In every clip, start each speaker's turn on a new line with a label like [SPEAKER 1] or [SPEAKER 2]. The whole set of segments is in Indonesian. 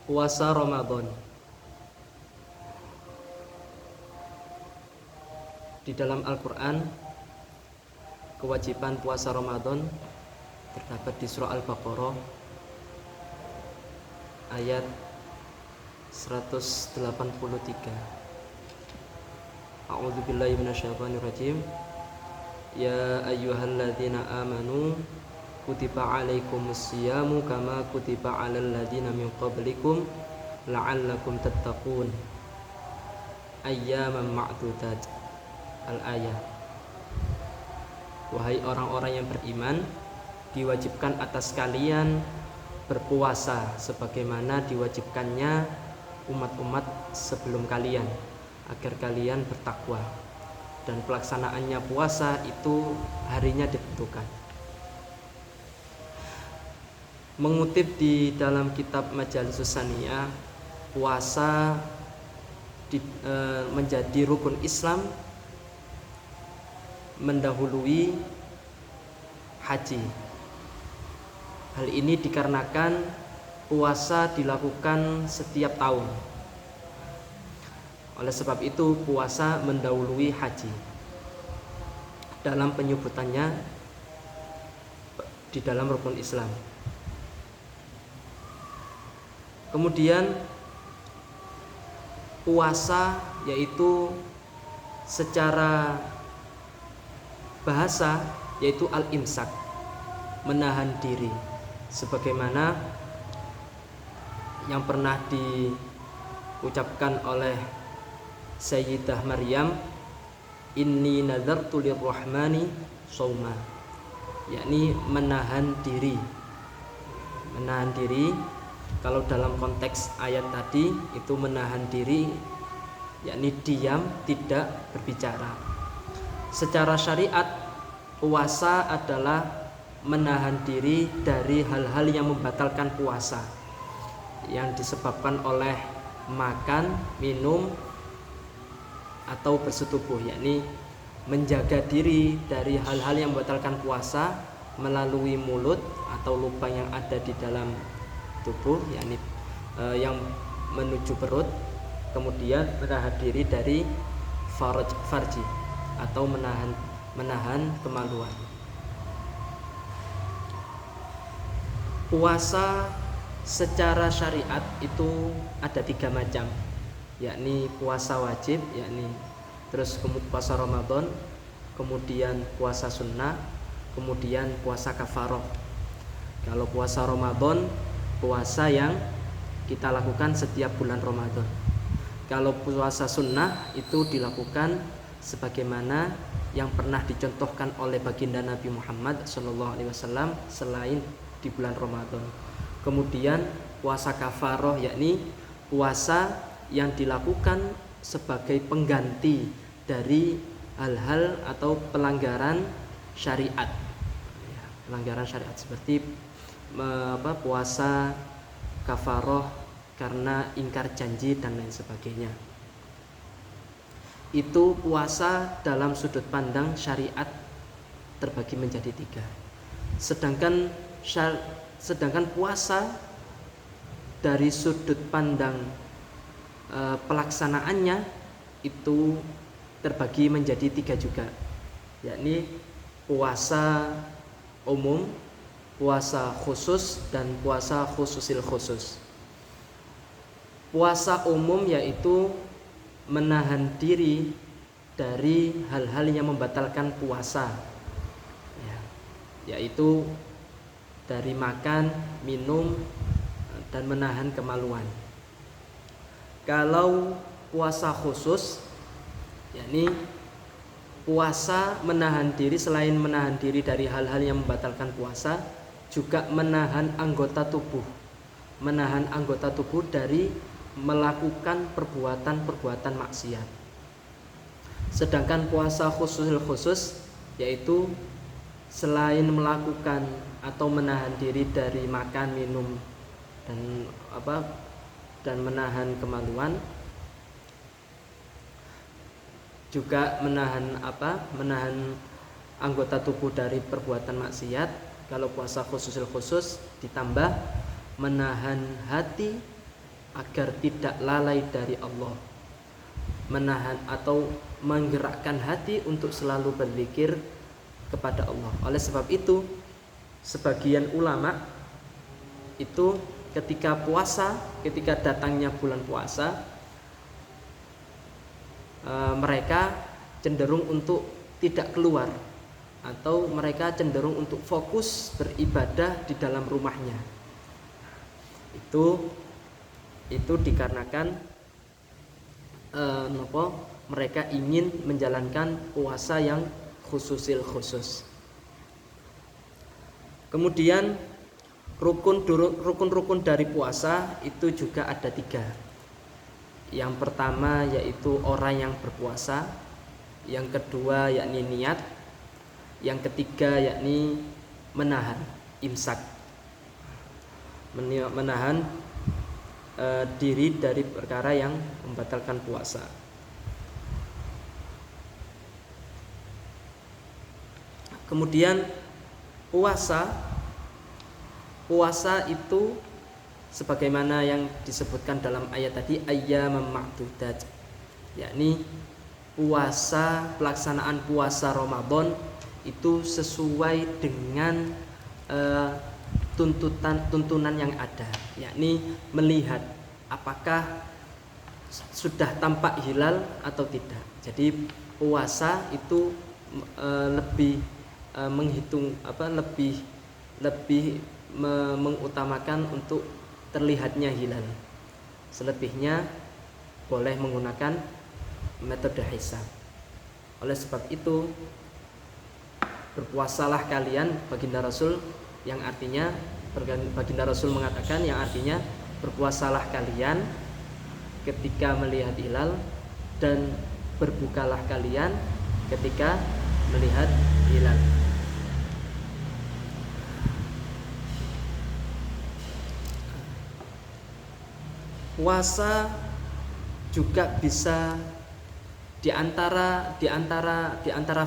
[SPEAKER 1] Puasa Ramadan. Di dalam Al-Quran, kewajiban puasa Ramadan terdapat di surah Al-Baqarah ayat 183. A'udzubillahi minasyaitonirrajim. Ya ayyuhalladzina amanu kutiba alaikumus siyamu kama kutiba alal ladzina min qablikum la'allakum tattaqun ayyaman ma'dudat. Al-ayah. Wahai orang-orang yang beriman, diwajibkan atas kalian berpuasa sebagaimana diwajibkannya umat-umat sebelum kalian, agar kalian bertakwa. Dan pelaksanaannya puasa itu harinya ditentukan. Mengutip di dalam kitab Majalisus Saniyah, puasa menjadi rukun Islam mendahului haji. Hal ini dikarenakan puasa dilakukan setiap tahun. Oleh sebab itu puasa mendahului haji dalam penyebutannya di dalam rukun Islam. Kemudian puasa yaitu secara bahasa yaitu al-imsak, menahan diri, sebagaimana yang pernah diucapkan oleh Sayyidah Maryam, inni nadartu lirrahmani shauma, yakni menahan diri. Menahan diri, kalau dalam konteks ayat tadi itu menahan diri yakni diam, tidak berbicara. Secara syariat, puasa adalah menahan diri dari hal-hal yang membatalkan puasa, yang disebabkan oleh makan, minum, atau bersetubuh, yakni menjaga diri dari hal-hal yang membatalkan puasa melalui mulut atau lubang yang ada di dalam tubuh, yakni yang menuju perut. Kemudian menahan diri dari farji atau menahan kemaluan. Puasa secara syariat itu ada 3 macam, yakni puasa wajib, yakni terus puasa Ramadan, kemudian puasa sunnah, kemudian puasa kafaroh. Kalau puasa Ramadan, puasa yang kita lakukan setiap bulan Ramadan. Kalau puasa sunnah itu dilakukan sebagaimana yang pernah dicontohkan oleh baginda Nabi Muhammad SAW selain di bulan Ramadan. Kemudian puasa kafaroh, yakni puasa yang dilakukan sebagai pengganti dari hal-hal atau pelanggaran syariat. Pelanggaran syariat seperti puasa kafaroh karena ingkar janji dan lain sebagainya. Itu puasa dalam sudut pandang syariat terbagi menjadi 3. Sedangkan puasa dari sudut pandang pelaksanaannya itu terbagi menjadi 3 juga, yakni puasa umum, puasa khusus, dan puasa khususil khusus. Puasa umum yaitu menahan diri dari hal-hal yang membatalkan puasa, yaitu dari makan, minum, dan menahan kemaluan. Kalau puasa khusus, yakni puasa menahan diri, selain menahan diri dari hal-hal yang membatalkan puasa, juga menahan anggota tubuh dari melakukan perbuatan-perbuatan maksiat. Sedangkan puasa khusus yaitu selain melakukan atau menahan diri dari makan, minum, dan menahan kemaluan, juga menahan anggota tubuh dari perbuatan maksiat. Kalau puasa khusus ditambah menahan hati agar tidak lalai dari Allah, menahan atau menggerakkan hati untuk selalu berzikir kepada Allah. Oleh sebab itu, sebagian ulama itu ketika puasa, ketika datangnya bulan puasa, mereka cenderung untuk tidak keluar, atau mereka cenderung untuk fokus beribadah di dalam rumahnya. Itu dikarenakan mereka ingin menjalankan puasa yang khusus. Kemudian rukun dari puasa itu juga ada 3. Yang pertama yaitu orang yang berpuasa, yang kedua yakni niat, yang ketiga yakni menahan, imsak, menahan diri dari perkara yang membatalkan puasa. Kemudian puasa itu sebagaimana yang disebutkan dalam ayat tadi, ayyaman ma'dudat, yakni pelaksanaan puasa Ramadan itu sesuai dengan tuntunan yang ada, yakni melihat apakah sudah tampak hilal atau tidak. Jadi puasa itu lebih menghitung lebih mengutamakan untuk terlihatnya hilal. Selebihnya boleh menggunakan metode hisab. Oleh sebab itu, berpuasalah kalian, baginda Rasul, yang artinya baginda Rasul mengatakan yang artinya berpuasalah kalian ketika melihat hilal dan berbukalah kalian ketika melihat hilal. Puasa juga bisa di antara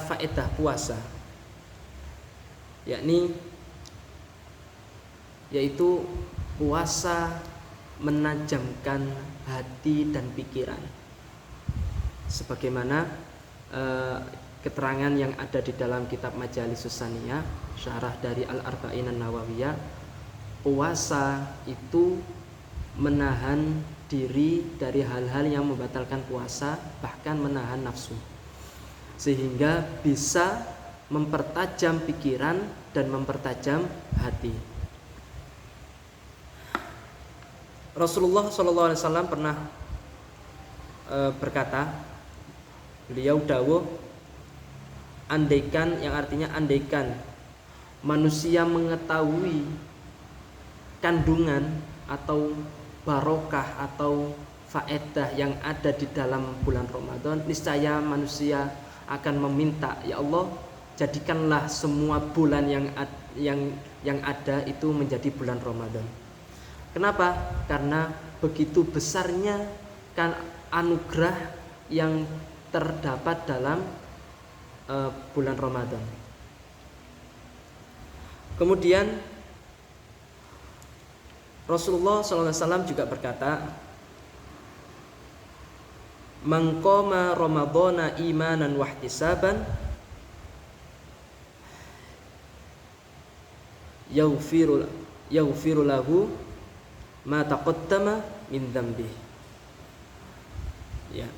[SPEAKER 1] faedah puasa, yaitu puasa menajamkan hati dan pikiran, sebagaimana keterangan yang ada di dalam kitab Majalisus Saniyah, syarah dari Al-Arba'in An-Nawawiyah. Puasa itu menahan diri dari hal-hal yang membatalkan puasa, bahkan menahan nafsu, sehingga bisa mempertajam pikiran dan mempertajam hati. Rasulullah SAW pernah berkata, beliau dawuh, andaikan, yang artinya andaikan manusia mengetahui kandungan atau barokah atau faedah yang ada di dalam bulan Ramadan, niscaya manusia akan meminta, ya Allah, jadikanlah semua bulan yang ada itu menjadi bulan Ramadan. Kenapa? Karena begitu besarnya kan anugerah yang terdapat dalam bulan Ramadan. Kemudian Rasulullah SAW juga berkata, man qama ramadhana imanan wahtisaban yaghfiru lahu ma taqaddama min dzambih. Ya.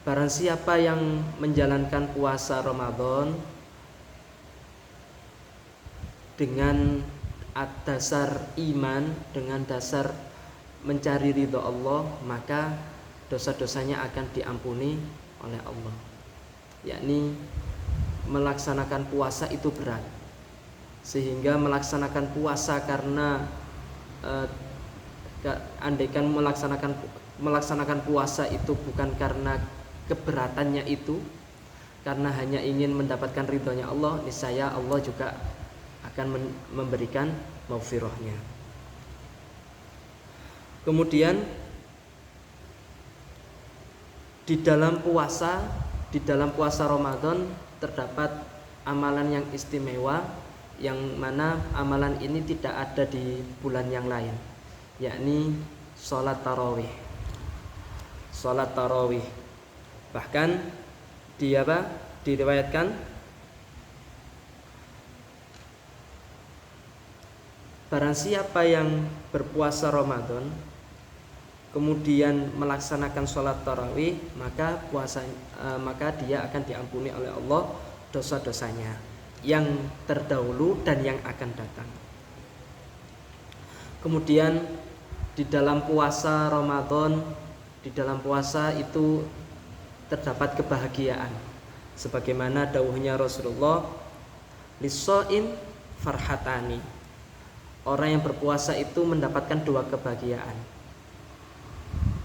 [SPEAKER 1] Barang siapa yang menjalankan puasa Ramadan dengan dasar iman, dengan dasar mencari ridho Allah, maka dosa-dosanya akan diampuni oleh Allah. Yakni melaksanakan puasa itu berat, sehingga melaksanakan puasa karena andaikan melaksanakan puasa itu bukan karena keberatannya itu, karena hanya ingin mendapatkan ridhonya Allah, niscaya Allah juga akan memberikan maghfirahnya. Kemudian di dalam puasa Ramadan terdapat amalan yang istimewa, yang mana amalan ini tidak ada di bulan yang lain, yakni sholat tarawih. Sholat tarawih bahkan diriwayatkan barang siapa yang berpuasa Ramadan kemudian melaksanakan sholat tarawih, maka dia akan diampuni oleh Allah dosa-dosanya yang terdahulu dan yang akan datang. Kemudian di dalam puasa Ramadan, di dalam puasa itu terdapat kebahagiaan, sebagaimana dawuhnya Rasulullah, lis-shaim farhatani. Orang yang berpuasa itu mendapatkan dua kebahagiaan.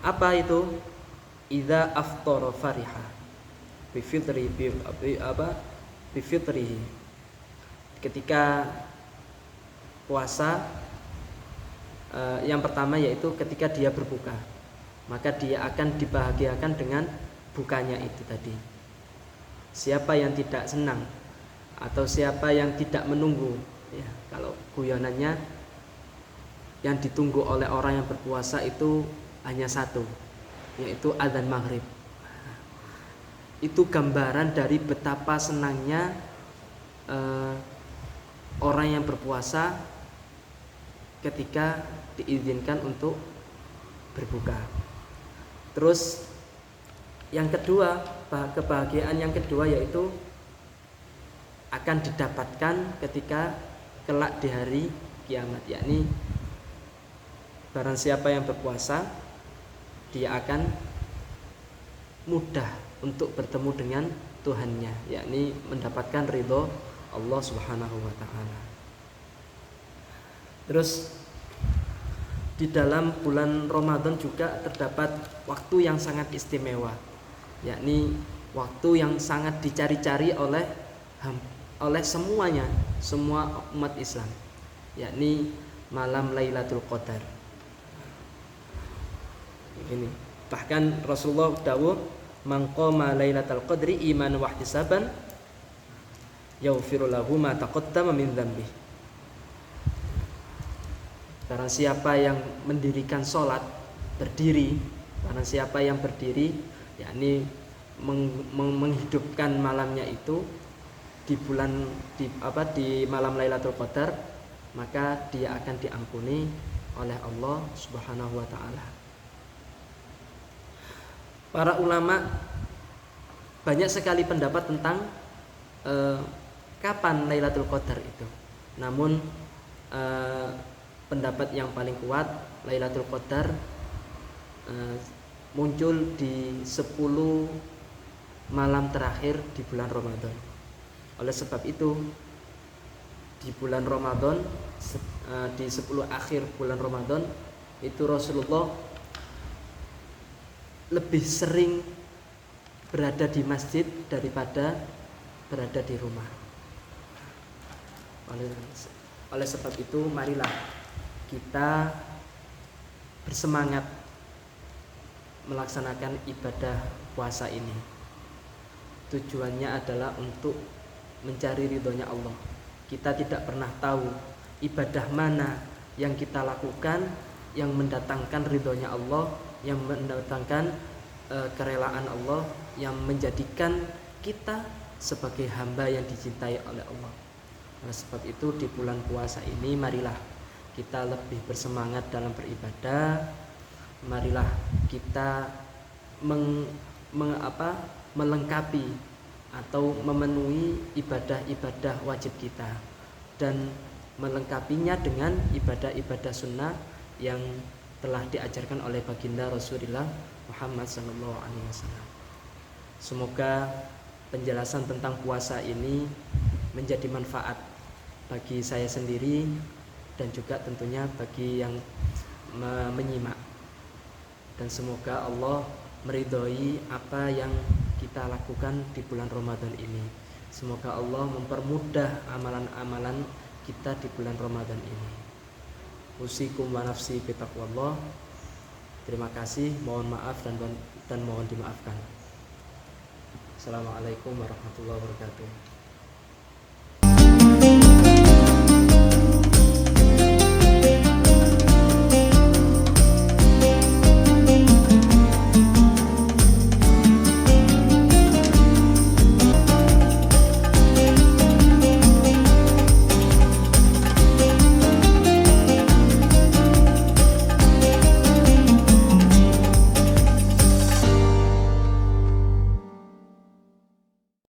[SPEAKER 1] Apa itu? Idza aftara fariha bi fitrihi. Ketika puasa, yang pertama yaitu ketika dia berbuka, maka dia akan dibahagiakan dengan bukanya itu tadi. Siapa yang tidak senang atau siapa yang tidak menunggu, ya, kalau guyonannya yang ditunggu oleh orang yang berpuasa itu hanya satu, yaitu adzan maghrib. Itu gambaran dari betapa senangnya orang yang berpuasa ketika diizinkan untuk berbuka. Terus yang kedua, kebahagiaan yang kedua yaitu akan didapatkan ketika kelak di hari kiamat, yakni barang siapa yang berpuasa dia akan mudah untuk bertemu dengan Tuhannya, yakni mendapatkan ridho Allah Subhanahu wa taala. Terus di dalam bulan Ramadan juga terdapat waktu yang sangat istimewa, yakni waktu yang sangat dicari-cari oleh semua umat Islam, yakni malam Lailatul Qadar. Ini bahkan Rasulullah dawuh, man qama Lailatul Qadri imanan wa ihtisaban yaghfiru lahu ma taqaddama min dzambi. Barang siapa yang mendirikan sholat berdiri, barang siapa yang berdiri, yakni menghidupkan malamnya itu di malam Lailatul Qadar, maka dia akan diampuni oleh Allah Subhanahu wa taala. Para ulama banyak sekali pendapat tentang kapan Lailatul Qadar itu. Namun pendapat yang paling kuat, Lailatul Qadar muncul di 10 malam terakhir di bulan Ramadan. Oleh sebab itu di bulan Ramadan, di 10 akhir bulan Ramadan itu Rasulullah lebih sering berada di masjid daripada berada di rumah. Oleh sebab itu marilah kita bersemangat melaksanakan ibadah puasa ini. Tujuannya adalah untuk mencari ridhonya Allah. Kita tidak pernah tahu ibadah mana yang kita lakukan yang mendatangkan ridhonya Allah, yang mendatangkan kerelaan Allah, yang menjadikan kita sebagai hamba yang dicintai oleh Allah. Oleh sebab itu di bulan puasa ini marilah kita lebih bersemangat dalam beribadah. Marilah kita melengkapi atau memenuhi ibadah-ibadah wajib kita dan melengkapinya dengan ibadah-ibadah sunnah yang telah diajarkan oleh baginda Rasulullah Muhammad SAW. Semoga penjelasan tentang puasa ini menjadi manfaat bagi saya sendiri dan juga tentunya bagi yang menyimak. Dan semoga Allah meridhoi apa yang kita lakukan di bulan Ramadan ini. Semoga Allah mempermudah amalan-amalan kita di bulan Ramadan ini. Usikum wa nafsi bitaqwallah. Terima kasih, mohon maaf dan mohon dimaafkan. Assalamualaikum warahmatullahi wabarakatuh.